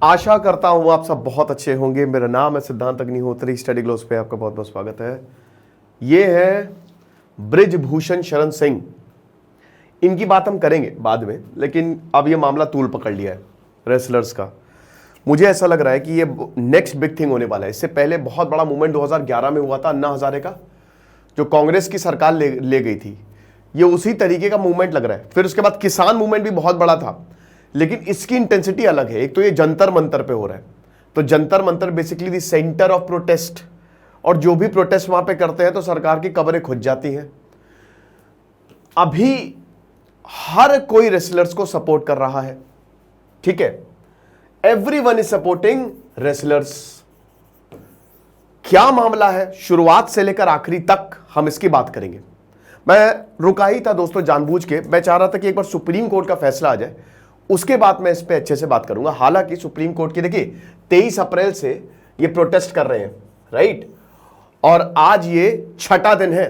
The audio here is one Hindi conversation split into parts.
आशा करता हूं आप सब बहुत अच्छे होंगे। मेरा नाम है सिद्धांत अग्निहोत्री। स्टडी ग्लोस पे आपका बहुत बहुत स्वागत है। ये है बृजभूषण शरण सिंह। इनकी बात हम करेंगे बाद में, लेकिन अब ये मामला तूल पकड़ लिया है रेसलर्स का। मुझे ऐसा लग रहा है कि ये नेक्स्ट बिग थिंग होने वाला है। इससे पहले बहुत बड़ा मूवमेंट 2011 में हुआ था अन्ना हजारे का, जो कांग्रेस की सरकार ले गई थी। ये उसी तरीके का मूवमेंट लग रहा है। फिर उसके बाद किसान मूवमेंट भी बहुत बड़ा था, लेकिन इसकी इंटेंसिटी अलग है। एक तो ये जंतर मंतर पे हो रहा है, तो Jantar Mantar basically the centre of protest, और जो भी प्रोटेस्ट वहां पे करते हैं तो सरकार की कब्रें खुज जाती हैं। अभी हर कोई रेसलर्स को सपोर्ट कर रहा है, ठीक है। Everyone is supporting wrestlers. क्या मामला है, शुरुआत से लेकर आखिरी तक हम इसकी बात करेंगे। मैं रुका ही था दोस्तों जानबूझ के। मैं चाह रहा था कि एक बार सुप्रीम कोर्ट का फैसला आ जाए, उसके बाद मैं इस पे अच्छे से बात करूंगा। हालांकि सुप्रीम कोर्ट की देखिए 23 अप्रैल से ये प्रोटेस्ट कर रहे हैं, राइट, और आज ये 6ठा दिन है।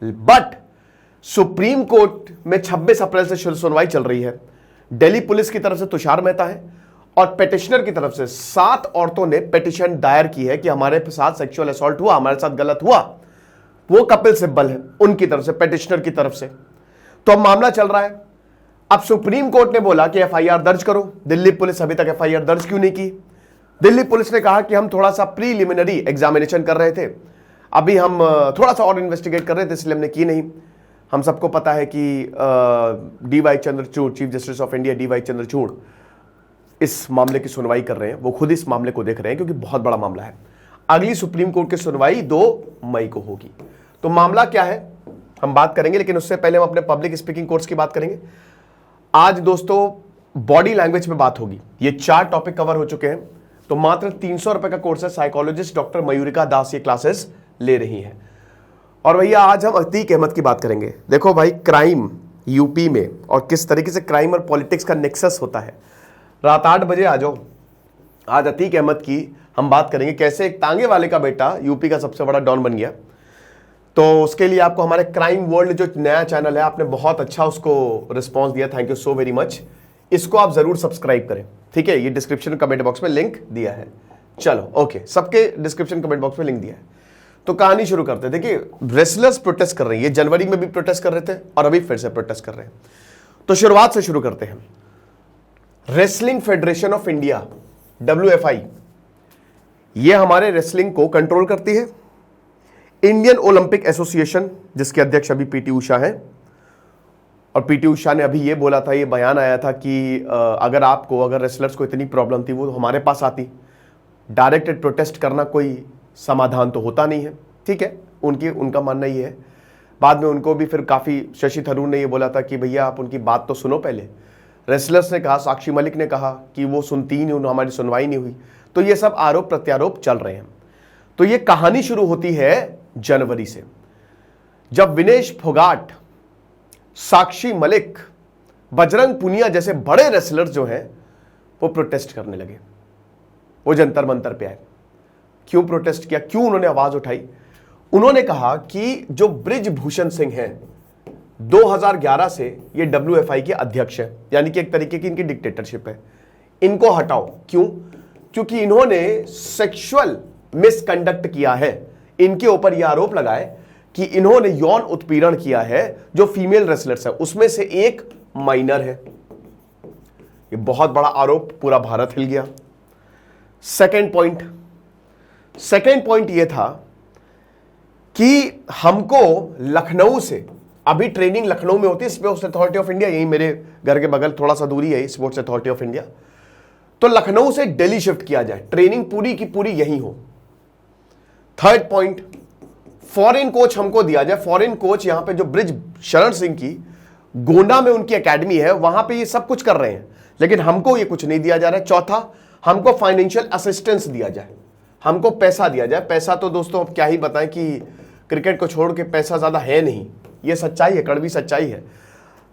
बट सुप्रीम कोर्ट में 26 अप्रैल से सुनवाई चल रही है। दिल्ली पुलिस की तरफ से तुषार मेहता है और पेटिशनर की तरफ से 7 औरतों ने पिटीशन दायर की है कि हमारे साथ सेक्सुअल असॉल्ट हुआ, हमारे साथ गलत हुआ। वो कपिल सिब्बल है उनकी तरफ से, पेटिशनर की तरफ से। तो अब मामला चल रहा है। अब सुप्रीम कोर्ट ने बोला कि एफआईआर दर्ज करो। दिल्ली पुलिस अभी तक एफआईआर दर्ज क्यों नहीं की? दिल्ली पुलिस ने कहा कि हम थोड़ा सा प्रीलिमिनरी एग्जामिनेशन कर रहे थे, अभी हम थोड़ा सा और इन्वेस्टिगेट कर रहे थे, इसलिए हमने की नहीं। हम सबको पता है कि DY Chandrachud, chief justice of India DY Chandrachud इस मामले की सुनवाई कर रहे हैं। वो खुद इस मामले को देख रहे हैं क्योंकि बहुत बड़ा मामला है। अगली सुप्रीम कोर्ट की सुनवाई 2 मई को होगी। तो मामला क्या है हम बात करेंगे, लेकिन उससे पहले हम अपने पब्लिक स्पीकिंग कोर्स की बात करेंगे। आज दोस्तों बॉडी लैंग्वेज पे बात होगी। ये 4 टॉपिक कवर हो चुके हैं, तो मात्र 300 रुपए का कोर्स है। साइकोलॉजिस्ट डॉक्टर मयूरिका दास ये क्लासेस ले रही हैं। और भैया आज हम अतीक अहमद की बात करेंगे। देखो भाई, क्राइम यूपी में और किस तरीके से क्राइम और पॉलिटिक्स का नेक्सस होता है। रात 8 बजे आ जाओ। आज अतीक अहमद की हम बात करेंगे, कैसे एक तांगे वाले का बेटा यूपी का सबसे बड़ा डॉन बन गया। तो उसके लिए आपको हमारे क्राइम वर्ल्ड जो नया चैनल है, आपने बहुत अच्छा उसको रिस्पांस दिया, thank you so very much. इसको आप जरूर सब्सक्राइब करें, ठीक है। ये डिस्क्रिप्शन कमेंट बॉक्स में लिंक दिया है। चलो ओके, सबके डिस्क्रिप्शन कमेंट बॉक्स में लिंक दिया है। तो कहानी शुरू करते हैं। देखिए, रेसलर्स प्रोटेस्ट कर रही है। जनवरी में भी प्रोटेस्ट कर रहे थे और अभी फिर से प्रोटेस्ट कर रहे हैं। तो शुरुआत से शुरू करते हैं। Wrestling federation of India, WFI, ये हमारे रेसलिंग को कंट्रोल करती है। इंडियन ओलंपिक एसोसिएशन, जिसके अध्यक्ष अभी पीटी उषा हैं, और पीटी उषा ने अभी ये बोला था, ये बयान आया था कि अगर रेसलर्स को इतनी प्रॉब्लम थी वो हमारे पास आती। डायरेक्टेड प्रोटेस्ट करना कोई समाधान तो होता नहीं है, ठीक है। उनका मानना ये है। बाद में उनको भी फिर काफ़ी शशि थरूर ने ये बोला था कि भैया आप उनकी बात तो सुनो पहले। रेसलर्स ने कहा, साक्षी मलिक ने कहा कि वो सुनती ही नहीं, हमारी सुनवाई नहीं हुई। तो ये सब आरोप प्रत्यारोप चल रहे हैं। तो ये कहानी शुरू होती है जनवरी से, जब विनेश फोगाट, साक्षी मलिक, बजरंग पुनिया जैसे बड़े रेसलर्स जो हैं वो प्रोटेस्ट करने लगे। वो जंतर मंतर पे आए। क्यों प्रोटेस्ट किया, क्यों उन्होंने आवाज उठाई? उन्होंने कहा कि जो बृजभूषण सिंह हैं, 2011 से ये WFI के अध्यक्ष हैं, यानी कि एक तरीके की इनकी डिक्टेटरशिप है, इनको हटाओ। क्यों? क्योंकि इन्होंने सेक्सुअल मिसकंडक्ट किया है। इनके ऊपर यह आरोप लगाए कि इन्होंने यौन उत्पीड़न किया है जो फीमेल रेसलर्स है, उसमें से एक माइनर है। ये बहुत बड़ा आरोप, पूरा भारत हिल गया। सेकेंड पॉइंट यह था कि हमको लखनऊ से, अभी ट्रेनिंग लखनऊ में होती है, स्पोर्ट्स अथॉरिटी ऑफ इंडिया, यही मेरे घर के बगल थोड़ा सा दूरी है स्पोर्ट्स अथॉरिटी ऑफ इंडिया। तो लखनऊ से दिल्ली शिफ्ट किया जाए, ट्रेनिंग पूरी की पूरी यहीं हो। थर्ड पॉइंट, फॉरेन कोच हमको दिया जाए। फॉरेन कोच यहां पे जो ब्रिज शरण सिंह की गोंडा में उनकी एकेडमी है, वहां पे ये सब कुछ कर रहे हैं, लेकिन हमको ये कुछ नहीं दिया जा रहा है। चौथा, हमको फाइनेंशियल असिस्टेंस दिया जाए, हमको पैसा दिया जाए। पैसा तो दोस्तों अब क्या ही बताएं कि क्रिकेट को छोड़ के पैसा ज्यादा है नहीं, ये सच्चाई है, कड़वी सच्चाई है।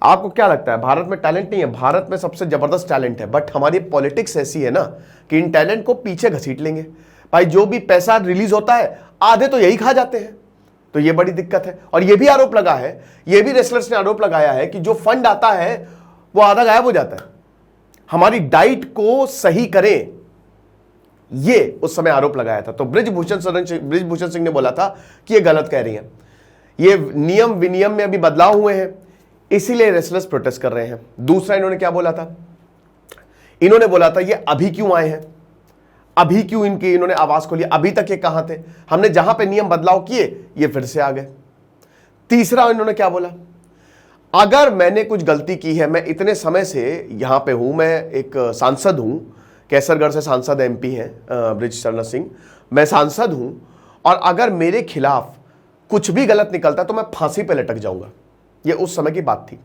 आपको क्या लगता है भारत में टैलेंट नहीं है? भारत में सबसे जबरदस्त टैलेंट है, बट हमारी पॉलिटिक्स ऐसी है ना कि इन टैलेंट को पीछे घसीट लेंगे। भाई जो भी पैसा रिलीज होता है आधे तो यही खा जाते हैं, तो ये बड़ी दिक्कत है। और ये भी आरोप लगा है, ये भी रेसलर्स ने आरोप लगाया है कि जो फंड आता है वो आधा गायब हो जाता है। हमारी डाइट को सही करें, ये उस समय आरोप लगाया था। तो ब्रिजभूषण सिंह ने बोला था कि ये गलत कह रही हैं, ये नियम विनियम में अभी बदलाव हुए हैं, इसीलिए रेसलर्स प्रोटेस्ट कर रहे हैं। दूसरा इन्होंने क्या बोला था, इन्होंने बोला था ये अभी क्यों आए हैं, अभी क्यों इनकी इन्होंने आवाज खोली, अभी तक ये कहां थे, हमने जहां पे नियम बदलाव किए ये फिर से आ गए। तीसरा इन्होंने क्या बोला, अगर मैंने कुछ गलती की है, मैं इतने समय से यहां पे हूं, मैं एक सांसद हूं, कैसरगढ़ से सांसद एमपी हैं ब्रिजशरण सिंह, मैं सांसद हूं, और अगर मेरे खिलाफ कुछ भी गलत निकलता तो मैं फांसी पे लटक जाऊंगा। ये उस समय की बात थी।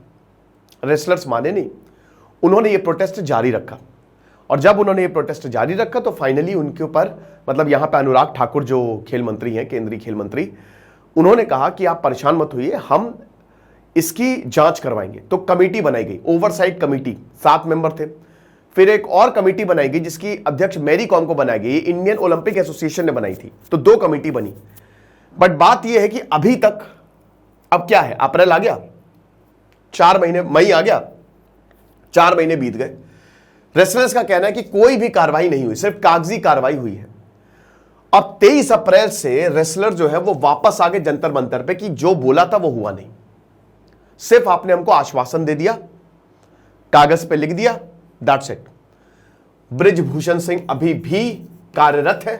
रेसलर्स माने नहीं, उन्होंने ये प्रोटेस्ट जारी रखा, और जब उन्होंने ये प्रोटेस्ट जारी रखा तो फाइनली उनके ऊपर, मतलब यहां पे अनुराग ठाकुर जो खेल मंत्री हैं, केंद्रीय खेल मंत्री, उन्होंने कहा कि आप परेशान मत होइए, हम इसकी जांच करवाएंगे। तो कमेटी बनाई गई, ओवरसाइट कमेटी, 7 मेंबर थे। फिर एक और कमेटी बनाई गई जिसकी अध्यक्ष मैरी कॉम को बनाई गई, इंडियन ओलंपिक एसोसिएशन ने बनाई थी। तो 2 कमेटी बनी। बट बात यह है कि अभी तक, अब क्या है, अप्रैल आ गया, 4 महीने, मई आ गया, 4 महीने बीत गए। रेसलर्स का कहना है कि कोई भी कार्रवाई नहीं हुई, सिर्फ कागजी कार्रवाई हुई है। अब 23 अप्रैल से रेसलर जो है वो वापस आ गए जंतर मंतर पे कि जो बोला था वो हुआ नहीं, सिर्फ आपने हमको आश्वासन दे दिया, कागज पे लिख दिया, दैट्स इट। ब्रिजभूषण सिंह अभी भी कार्यरत है,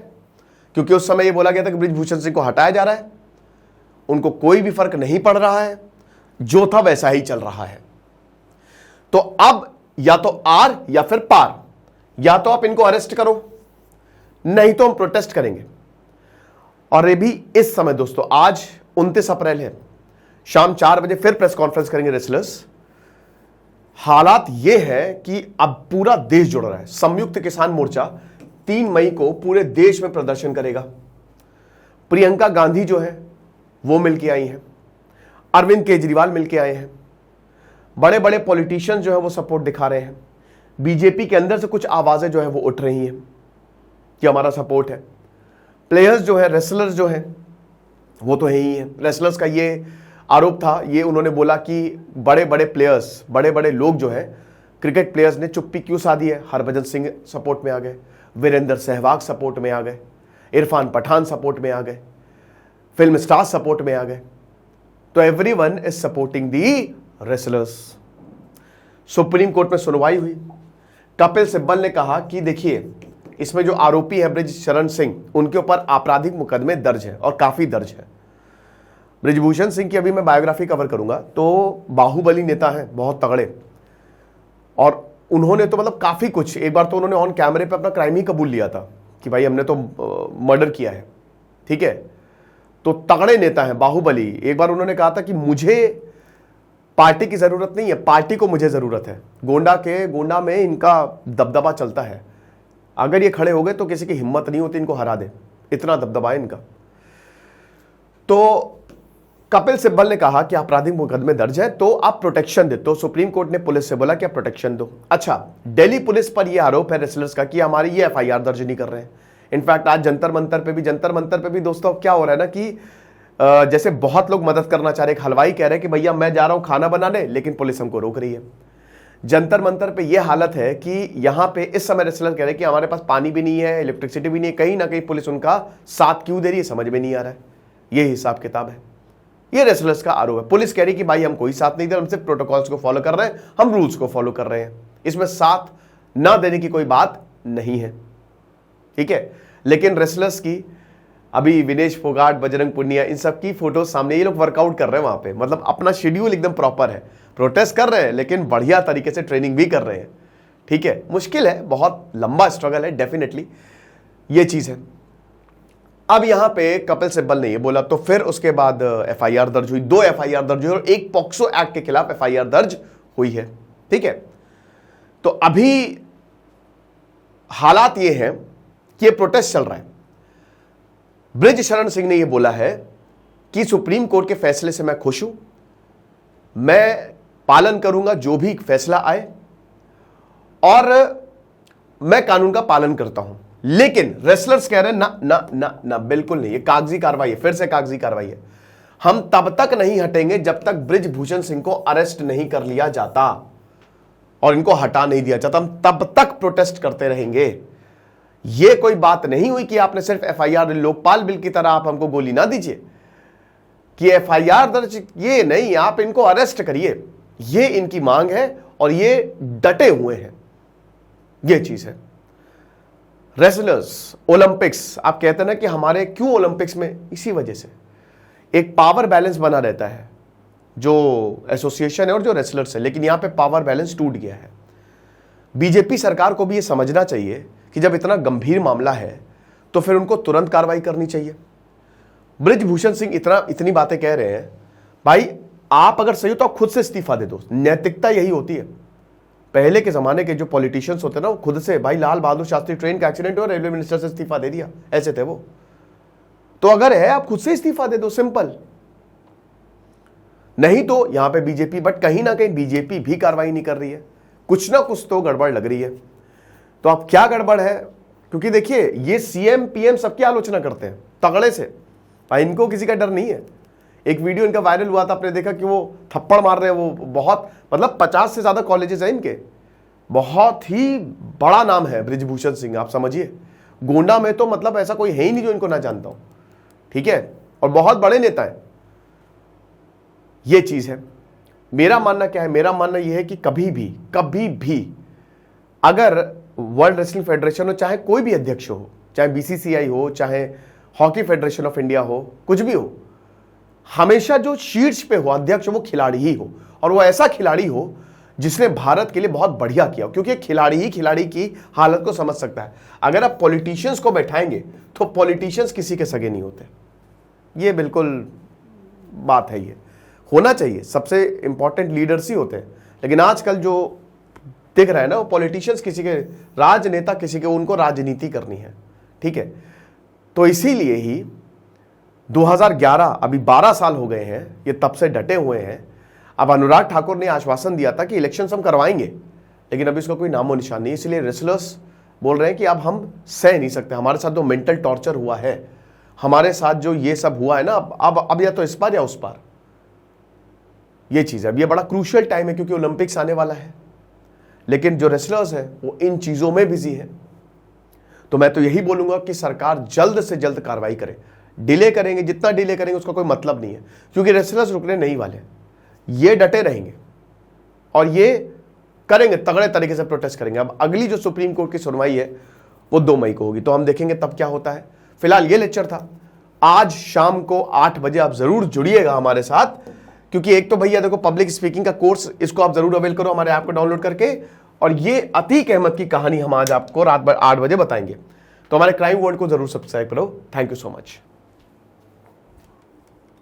क्योंकि उस समय ये बोला गया था कि ब्रिजभूषण सिंह को हटाया जा रहा है, उनको कोई भी फर्क नहीं पड़ रहा है, जो था वैसा ही चल रहा है। तो अब या तो आर या फिर पार, या तो आप इनको अरेस्ट करो, नहीं तो हम प्रोटेस्ट करेंगे। और ये भी इस समय दोस्तों, आज 29 अप्रैल है, शाम 4 बजे फिर प्रेस कॉन्फ्रेंस करेंगे रेसलर्स। हालात यह है कि अब पूरा देश जुड़ रहा है। संयुक्त किसान मोर्चा 3 मई को पूरे देश में प्रदर्शन करेगा। प्रियंका गांधी जो है वो मिलके आई हैं, अरविंद केजरीवाल मिलके आए हैं, बड़े बड़े पॉलिटिशियंस जो है वो सपोर्ट दिखा रहे हैं। बीजेपी के अंदर से कुछ आवाजें जो है वो उठ रही हैं कि हमारा सपोर्ट है। प्लेयर्स जो है, रेसलर्स जो है वो तो है ही है। रेसलर्स का ये आरोप था, ये उन्होंने बोला कि बड़े बड़े प्लेयर्स, बड़े बड़े लोग जो है, क्रिकेट प्लेयर्स ने चुप्पी क्यों साधी है। हरभजन सिंह सपोर्ट में आ गए, वीरेंद्र सहवाग सपोर्ट में आ गए, इरफान पठान सपोर्ट में आ गए, फिल्म स्टार सपोर्ट में आ गए। तो everyone is supporting the wrestlers. Supreme court में सुनवाई हुई। कपिल सिब्बल ने कहा कि देखिए, इसमें जो आरोपी है ब्रिजशरण सिंह, उनके ऊपर आपराधिक मुकदमे दर्ज है और काफी दर्ज है। ब्रिजभूषण सिंह की अभी मैं बायोग्राफी कवर करूंगा, तो बाहुबली नेता है, बहुत तगड़े, और उन्होंने तो मतलब काफी कुछ, एक बार तो उन्होंने ऑन कैमरे पे अपना क्राइम ही कबूल लिया था कि भाई हमने तो मर्डर किया है, ठीक है। तो तगड़े नेता हैं बाहुबली। एक बार उन्होंने कहा था कि मुझे पार्टी की जरूरत नहीं है, पार्टी को मुझे जरूरत है। गोंडा में इनका दबदबा चलता है, अगर ये खड़े हो गए तो किसी की हिम्मत नहीं होती इनको हरा दे, इतना दबदबा है इनका। तो कपिल सिब्बल ने कहा कि आपराधिक मुकदमे दर्ज है तो आप प्रोटेक्शन दे। तो सुप्रीम कोर्ट ने पुलिस से बोला कि आप प्रोटेक्शन दो। अच्छा, दिल्ली पुलिस पर यह आरोप है रेसलर्स का कि हमारी ये एफआईआर दर्ज नहीं कर रहे हैं। इनफैक्ट आज जंतर मंतर पे भी दोस्तों क्या हो रहा है ना कि जैसे बहुत लोग मदद करना चाह रहे हैं। एक हलवाई कह रहे हैं कि भैया मैं जा रहा हूं खाना बनाने, लेकिन पुलिस हमको रोक रही है। जंतर मंतर पे यह हालत है कि यहां पे इस समय रेसलर कह रहे हैं कि हमारे पास पानी भी नहीं है, इलेक्ट्रिसिटी भी नहीं है, कहीं ना कहीं पुलिस उनका साथ क्यों दे रही है समझ में नहीं आ रहा है। ये हिसाब किताब है, ये रेसलर्स का आरोप है। पुलिस कह रही है कि भाई हम कोई साथ नहीं दे रहे, हम सिर्फ प्रोटोकॉल्स को फॉलो कर रहे हैं, हम रूल्स को फॉलो कर रहे हैं, इसमें साथ ना देने की कोई बात नहीं है, ठीक है। लेकिन रेसलर्स की अभी विनेश फोगाट, बजरंग पुनिया, इन सब की फोटो सामने, ये लोग वर्कआउट कर रहे हैं वहां पे, मतलब अपना शेड्यूल एकदम प्रॉपर है, प्रोटेस्ट कर रहे हैं लेकिन बढ़िया तरीके से ट्रेनिंग भी कर रहे हैं, ठीक है। मुश्किल है, बहुत लंबा स्ट्रगल है, डेफिनेटली ये चीज है। अब यहां पे कपिल सिब्बल ने ये बोला, तो फिर उसके बाद एफआईआर दर्ज हुई, 2 एफआईआर दर्ज हुई और एक पॉक्सो एक्ट के खिलाफ एफआईआर दर्ज हुई है, ठीक है। तो अभी हालात ये है कि ये प्रोटेस्ट चल रहा है। ब्रिजशरण सिंह ने यह बोला है कि सुप्रीम कोर्ट के फैसले से मैं खुश हूं, मैं पालन करूंगा जो भी फैसला आए, और मैं कानून का पालन करता हूं। लेकिन रेसलर्स कह रहे हैं ना ना ना ना, बिल्कुल नहीं, ये कागजी कार्रवाई है, फिर से कागजी कार्रवाई है। हम तब तक नहीं हटेंगे जब तक ब्रिजभूषण सिंह को अरेस्ट नहीं कर लिया जाता और इनको हटा नहीं दिया जाता, हम तब तक प्रोटेस्ट करते रहेंगे। ये कोई बात नहीं हुई कि आपने सिर्फ एफआईआर, लोकपाल बिल की तरह आप हमको गोली ना दीजिए कि एफआईआर दर्ज, ये नहीं, आप इनको अरेस्ट करिए। ये इनकी मांग है और ये डटे हुए हैं, ये चीज है। रेसलर्स, ओलंपिक्स, आप कहते हैं ना कि हमारे क्यों ओलंपिक्स में, इसी वजह से एक पावर बैलेंस बना रहता है जो एसोसिएशन है और जो रेसलर्स है, लेकिन यहां पे पावर बैलेंस टूट गया है। बीजेपी सरकार को भी ये समझना चाहिए कि जब इतना गंभीर मामला है तो फिर उनको तुरंत कार्रवाई करनी चाहिए। बृजभूषण सिंह इतनी बातें कह रहे हैं, भाई आप अगर सही हो तो आप खुद से इस्तीफा दे दो। नैतिकता यही होती है। पहले के जमाने के जो पॉलिटिशियंस होते ना, वो खुद से, भाई लाल बहादुर शास्त्री ट्रेन का एक्सीडेंट हुआ, रेलवे मिनिस्टर से इस्तीफा दे दिया, ऐसे थे वो। तो अगर है आप खुद से इस्तीफा दे दो, सिंपल। नहीं तो यहां पे बीजेपी, बट कहीं ना कहीं बीजेपी भी कार्रवाई नहीं कर रही है, कुछ ना कुछ तो गड़बड़ लग रही है। तो अब क्या गड़बड़ है, क्योंकि देखिए ये सीएम पीएम सबकी आलोचना करते हैं तगड़े से, भाई इनको किसी का डर नहीं है। एक वीडियो इनका वायरल हुआ था, आपने देखा कि वो थप्पड़ मार रहे हैं, वो बहुत, मतलब 50 से ज्यादा कॉलेजेस हैं इनके, बहुत ही बड़ा नाम है बृजभूषण सिंह, आप समझिए। गोंडा में तो मतलब ऐसा कोई है ही नहीं जो इनको ना जानता हो, ठीक है, और बहुत बड़े नेता है। ये चीज है। मेरा मानना क्या है, मेरा मानना यह है कि कभी भी अगर वर्ल्ड रेसलिंग फेडरेशन हो, चाहे कोई भी अध्यक्ष हो, चाहे बीसीसीआई हो, चाहे हॉकी फेडरेशन ऑफ इंडिया हो, कुछ भी हो, हमेशा जो शीर्ष पे हो अध्यक्ष, वो खिलाड़ी ही हो, और वो ऐसा खिलाड़ी हो जिसने भारत के लिए बहुत बढ़िया किया, क्योंकि खिलाड़ी ही खिलाड़ी की हालत को समझ सकता है। अगर आप पॉलिटिशियंस को बैठाएंगे तो पॉलिटिशियंस किसी के सगे नहीं होते, ये बिल्कुल बात है। ये होना चाहिए, सबसे इंपॉर्टेंट लीडर्स ही होते हैं, लेकिन आजकल जो दिख रहा है ना, वो पॉलिटिशियंस किसी के, राजनेता किसी के, उनको राजनीति करनी है, ठीक है। तो इसीलिए ही 2011, अभी 12 साल हो गए हैं, ये तब से डटे हुए हैं। अब अनुराग ठाकुर ने आश्वासन दिया था कि इलेक्शंस हम करवाएंगे, लेकिन अभी इसका कोई नामो निशान नहीं। इसलिए रेसलर्स बोल रहे हैं कि अब हम सह नहीं सकते, हमारे साथ जो मेंटल टॉर्चर हुआ है, हमारे साथ जो ये सब हुआ है ना, अब या तो इस पार या उस पार, ये चीज है। अब ये बड़ा क्रूशियल टाइम है क्योंकि ओलंपिक्स आने वाला है, लेकिन जो रेसलर्स हैं वो इन चीजों में बिजी है। तो मैं तो यही बोलूंगा कि सरकार जल्द से जल्द कार्रवाई करे। डिले करेंगे, जितना डिले करेंगे उसका कोई मतलब नहीं है, क्योंकि रेसलर्स रुकने नहीं वाले, ये डटे रहेंगे और ये करेंगे, तगड़े तरीके से प्रोटेस्ट करेंगे। अब अगली जो सुप्रीम कोर्ट की सुनवाई है वो 2 मई को होगी, तो हम देखेंगे तब क्या होता है। फिलहाल ये लेक्चर था। आज शाम को 8 बजे आप जरूर जुड़िएगा हमारे साथ, क्योंकि एक तो भैया देखो पब्लिक स्पीकिंग का कोर्स, इसको आप जरूर अवेल करो हमारे ऐप को डाउनलोड करके, और ये अतीक अहमद की कहानी हम आज आपको रात 8 बजे बताएंगे। तो हमारे क्राइम वर्ल्ड को जरूर सब्सक्राइब करो। Thank you so much.